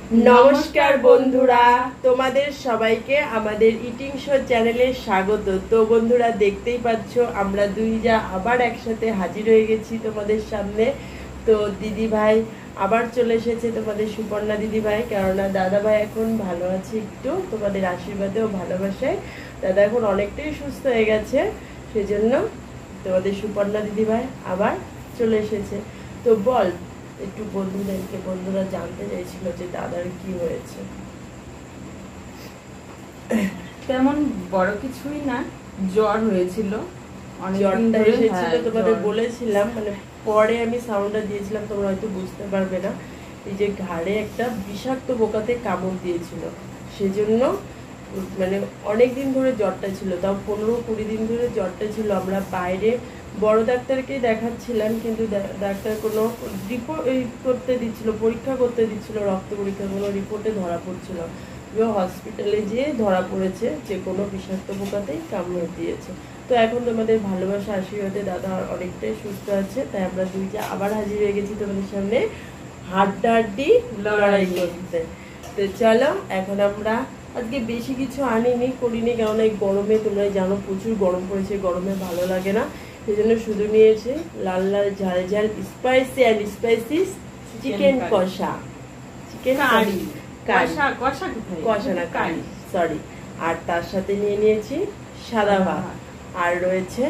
নমস্কার বন্ধুরা, তোমাদের সবাইকে আমাদের ইটিং শো চ্যানেলে স্বাগত। তো বন্ধুরা, দেখতেই পাচ্ছ আমরা দুই যা আবার একসাথে হাজির হয়ে গেছি তোমাদের সামনে। তো দিদি ভাই আবার চলে এসেছে, তোমাদের সুপর্ণা দিদি ভাই। কেননা দাদা ভাই এখন ভালো আছে, একটু তোমাদের আশীর্বাদে ও ভালোবাসায় দাদা এখন অনেকটাই সুস্থ হয়ে গেছে। সেজন্য তোমাদের সুপর্ণা দিদি ভাই আবার চলে এসেছে। তো বল একটু বন্ধুরা জানতে চাইছিল যে দাদার কি হয়েছে। তেমন বড় কিছুই না, জ্বর হয়েছিল, জ্বরটা এসেছিল তোমাদের বলেছিলাম, মানে পরে আমি সাউন্ডটা দিয়েছিলাম, তোমরা হয়তো বুঝতে পারবে না। এই যে ঘাড়ে একটা বিষাক্ত পোকাতে কামড় দিয়েছিল, সেজন্য মানে অনেকদিন ধরে জ্বরটা ছিল, তাও 15-20 দিন ধরে জ্বরটা ছিল। আমরা বাইরে বড় ডাক্তারকেই দেখাচ্ছিলাম, কিন্তু ডাক্তার কোনো রিপোর্ট করতে দিচ্ছিল, পরীক্ষা করতে দিচ্ছিল, রক্ত পরীক্ষা, কোনো রিপোর্টে ধরা পড়ছিল। হসপিটালে যেয়ে ধরা পড়েছে যে কোনো বিষাক্ত পোকাতেই কামড় দিয়েছে। তো এখন তোমাদের ভালোবাসা আশীর্বাদে দাদা অনেকটাই সুস্থ আছে, তাই আমরা দুইটা আবার হাজির হয়ে গেছি তোমাদের সামনে হাড্ডাহাড্ডি লড়াই করতে। তো চলো, এখন আমরা আজকে বেশি কিছু করিনি, কেননা এই গরমে তোমরা জানো প্রচুর গরম পড়েছে, গরমে ভালো লাগে না। সেই জন্য শুধু নিয়েছে লাল লাল ঝাল ঝাল স্পাইসি অ্যান্ড স্পাইসি চিকেন কষা, চিকেন কষা না কারি, সরি। আর তার সাথে নিয়ে নিয়েছি সাদা ভাত, আর রয়েছে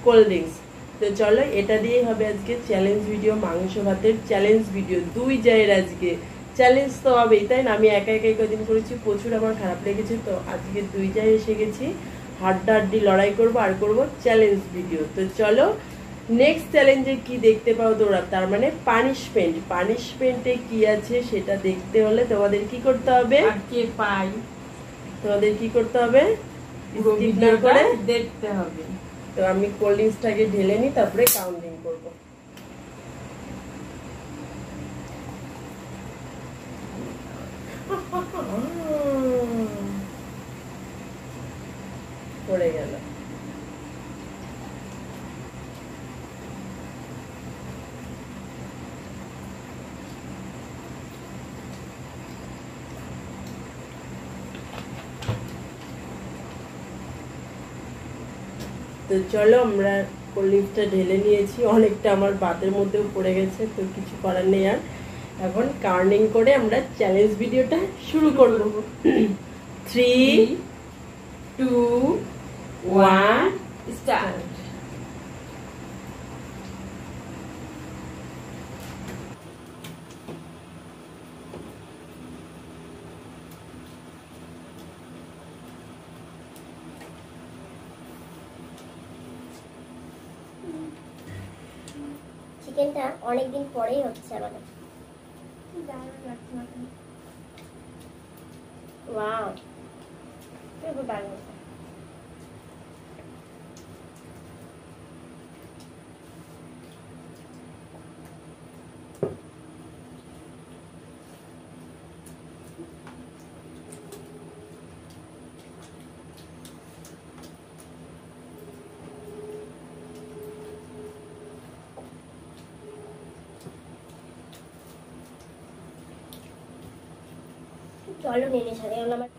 কোল্ড ড্রিঙ্কস। তো চলো, এটা দিয়েই হবে আজকে চ্যালেঞ্জ ভিডিও, মাংস ভাতের চ্যালেঞ্জ ভিডিও। দুই জায়ের আজকে চ্যালেঞ্জ তো হবেই, তাই না? আমি একা একাই কদিন করেছি, প্রচুর আমার খারাপ লেগেছে। তো আজকে দুই জায় এসে গেছি, হাড্ডাহাড্ডি লড়াই করবো আর করবো চ্যালেঞ্জ ভিডিও। তো চলো, নেক্সট চ্যালেঞ্জে কি দেখতে পাও তোমরা, তার মানে পানিশমেন্টে কি আছে সেটা দেখতে হলে তোমাদের কি করতে হবে, তোমাদের কি করতে হবে, করে দেখতে হবে। তো আমি কোল্ড ড্রিঙ্কসটাকে ঢেলে নিই, তারপরে কাউন্টিং করবো। পড়ে গেল। তো চলো, আমরা কোল্ড ড্রিঙ্কসটা ঢেলে নিয়েছি, অনেকটা আমার বাতের মধ্যেও পড়ে গেছে, তো কিছু করার নেই। আর এখন কাউন্টিং করে আমরা চ্যালেঞ্জ ভিডিওটা শুরু করব। 3, 2, 1 স্টার্ট। চিকেনটা অনেকদিন পরেই হচ্ছে আমাদের। ওয়াও, খুব দারুণ। চলো নিয়ে সাথে আমার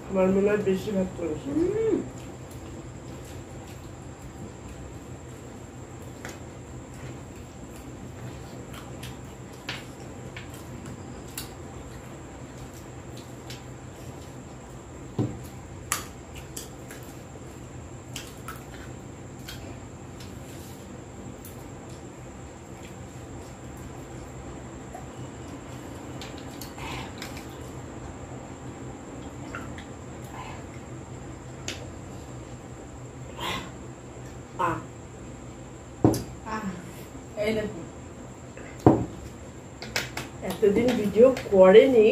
আমার মনে হয় বেশি ভাগ চলে এসেছে। এই দেখো, এতদিন ভিডিও করেনি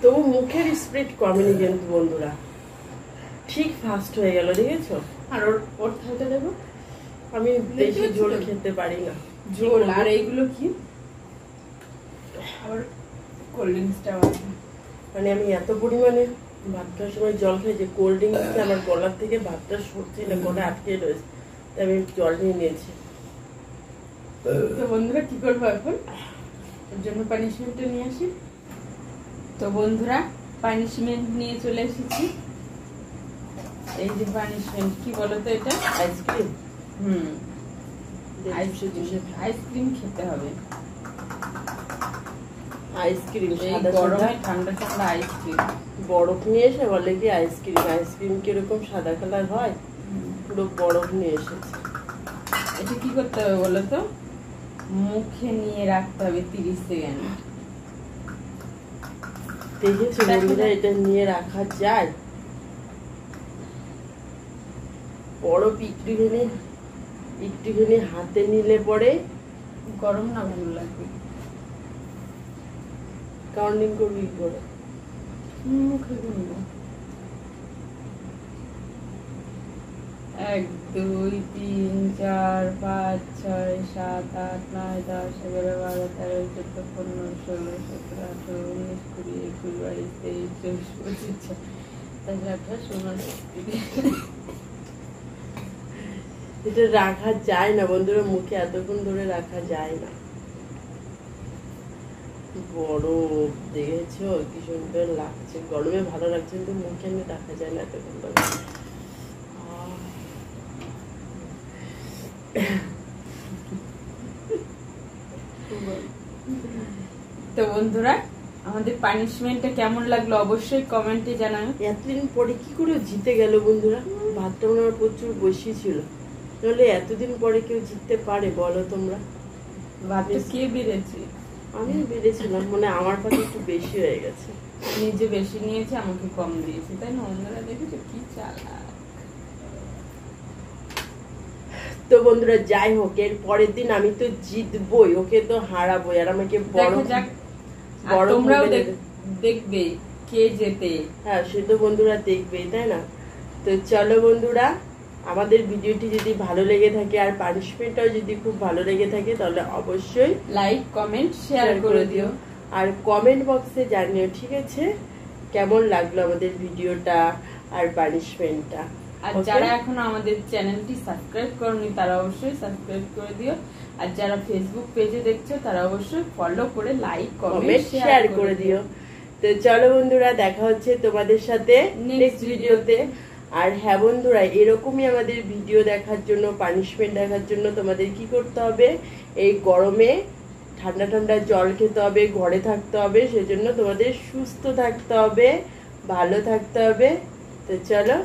তবু মুখের স্প্রিড কমেনি কিন্তু বন্ধুরা, ঠিক ফাস্ট হয়ে গেল দেখেছো। আর ওর থালটা দেবো, আমি বেশি ঝোল খেতে পারি না। ঝোল। আর এইগুলো কি, আবার কোল্ড ড্রিঙ্কসটাও আছে। মানে আমি এত পরিমাণে ভাত খাওয়ার সময় জল খাই যে কোল্ড ড্রিঙ্কস আমার গলার থেকে ভাতটা সরছে না, গলা আটকে রয়েছে, তাই আমি জল নিয়ে নিয়েছি। তো বন্ধুরা কি করবো এখন, ওর জন্য পানিশমেন্টটা নিয়ে আসি। তো বন্ধুরা পানিশমেন্ট নিয়ে চলে এসেছি। এই যে পানিশমেন্ট, কি বলতো এটা? আইসক্রিম। আইসক্রিম খেতে হবে। আইসক্রিম এই সাদা গরমে সাদা ঠান্ডা ঠান্ডা আইসক্রিম। বরফ নিয়ে এসে বলে কি আইসক্রিম, আইসক্রিম কিরকম সাদা কালার হয়, পুরো বরফ নিয়ে এসেছে। এটা কি করতে হবে বলো তো? মুখে নিয়ে রাখতে হবে 30 সেকেন্ড। দেখেছো বন্ধুরা, এটা নিয়ে রাখা যায়? বরফ একটুখানি হাতে নিলে পরে গরম না ভালো লাগবে। কাউন্টিং করবি কি করে? মুখে গুনবো। 1 2 3 4 5 6 7 8 9 10 11 12 13 14 15 16 17 18 19 20 21 22 23 24 25 26 এটা রাখা যায় না বন্ধুরা, মুখে এতক্ষণ ধরে রাখা যায় না। বরফ দেখেছো কি সুন্দর লাগছে, গরমে ভালো লাগছে কিন্তু মুখে এনে রাখা যায় না এতক্ষণ ধরে। তো বন্ধুরা আমাদের পানিশমেন্টটা কেমন লাগলো অবশ্যই কমেন্টে জানাও। এতদিন পরে কি করে জিতে গেল বন্ধুরা? ভাতটা ওনার প্রচুর বেশি ছিল, তাহলে এতদিন পরে কেউ জিততে পারে বলো তোমরা? ভাতটা কে বেড়েছে? আমি বেড়েছিলাম, মানে আমার পাতে একটু বেশি হয়ে গেছে। নিজে বেশি নিয়েছে, আমাকে কম দিয়েছে, তাই না? অন্যরা দেখেছো কি চালাক। তো বন্ধুরা যাই হোক, এর পরের দিন আমি তো জিতবই, ওকে তো হারাবোই, আর আমাকে বড় তোমরাও দেখবে কে জেতে। হ্যাঁ সে তো বন্ধুরা দেখবেই, তাই না? তো চলো বন্ধুরা, আমাদের ভিডিওটি যদি ভালো লেগে থাকে আর পানিশমেন্টটাও যদি খুব ভালো লেগে থাকে তাহলে অবশ্যই লাইক কমেন্ট শেয়ার করে দিও, আর কমেন্ট বক্সে জানিও, ঠিক আছে, কেমন লাগলো আমাদের ভিডিওটা আর পানিশমেন্টটা। আর যারা এখনো আমাদের চ্যানেলটি সাবস্ক্রাইব করনি তারা অবশ্যই সাবস্ক্রাইব করে দিও, আর যারা ফেসবুক পেজে দেখছো তারা অবশ্যই ফলো করে লাইক কমেন্ট শেয়ার করে দিও। তো চলো বন্ধুরা, দেখা হচ্ছে তোমাদের সাথে নেক্সট ভিডিওতে। আর হ্যাঁ বন্ধুরা, এরকমই আমাদের ভিডিও দেখার জন্য, পানিশমেন্ট দেখার জন্য তোমাদের কি করতে হবে? এই গরমে ঠান্ডা ঠান্ডা জল খেতে হবে, ঘরে থাকতে হবে, সেজন্য তোমাদের সুস্থ থাকতে হবে, ভালো থাকতে হবে। তো চলো।